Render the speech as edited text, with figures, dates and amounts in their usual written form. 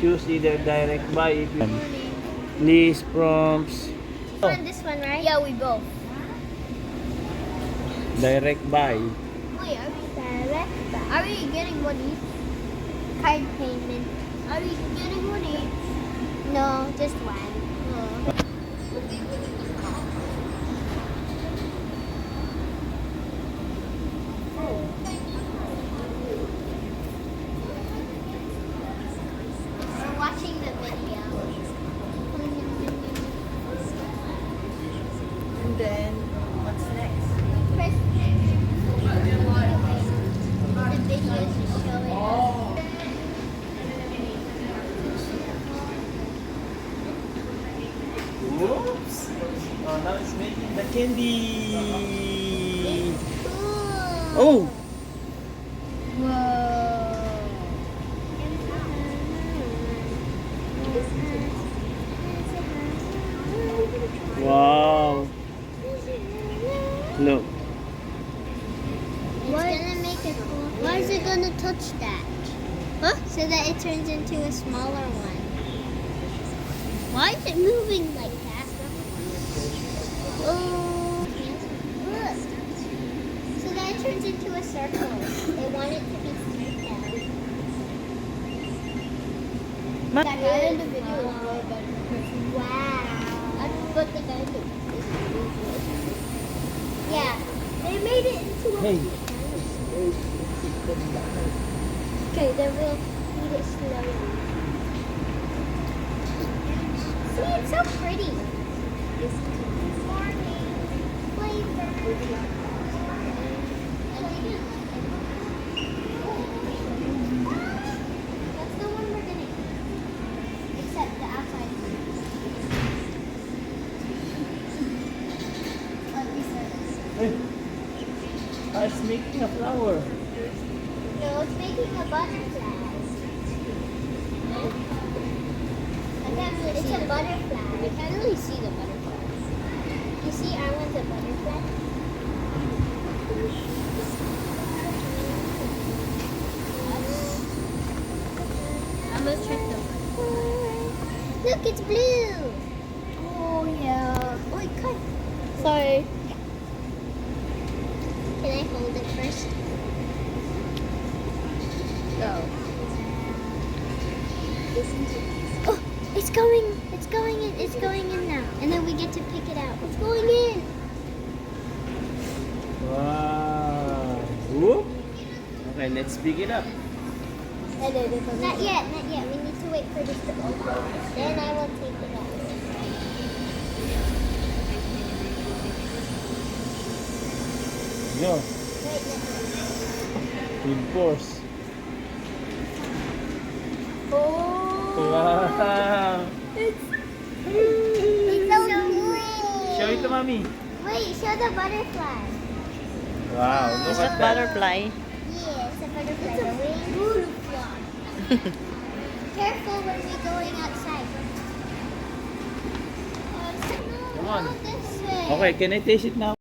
choose either direct buy if you list prompts. This one, right? Yeah, we both. Direct buy. Wait, are we direct? Are we getting one each? Card payment. Are we getting one each? No, just one. Oh. We're watching the video. And then, what's next? Press the video is showing us. Whoops! Oh, now it's making the candy. Cool. Oh! Wow! Look. Why is it gonna touch that? Huh? So that it turns into a smaller one. Why is it moving like that? Oh, look. So that it turns into a circle. They want it to be circle. That guy in the video is way better. Wow. But the guy yeah, they made it into a Hey. Okay, then we'll eat it slowly. See, it's so pretty. It's morning flavor. That's the one we're gonna eat. Except the outside. Hey. It's making a flower. No, it's making a butterfly. It's a butterfly. We can't really see the butterfly. You see, our one's a butterfly. I'm gonna check the butterfly. Look, it's blue. Oh yeah. Oh, it cut. Sorry. Can I hold it first? Go. Oh, it's going in now. And then we get to pick it out. It's going in. Wow! Whoop. Okay, let's pick it up. Not yet. We need to wait for this to open. Then I will take it out. Go. Wait, no. With force. Oh. Wow! It's so green. Show it to mommy. Wait, show the butterfly. Wow! Look Is at that that. butterfly? Yeah, it's a butterfly. It's a butterfly. Careful when we're going outside. Come on. Go this way. Okay, can I taste it now?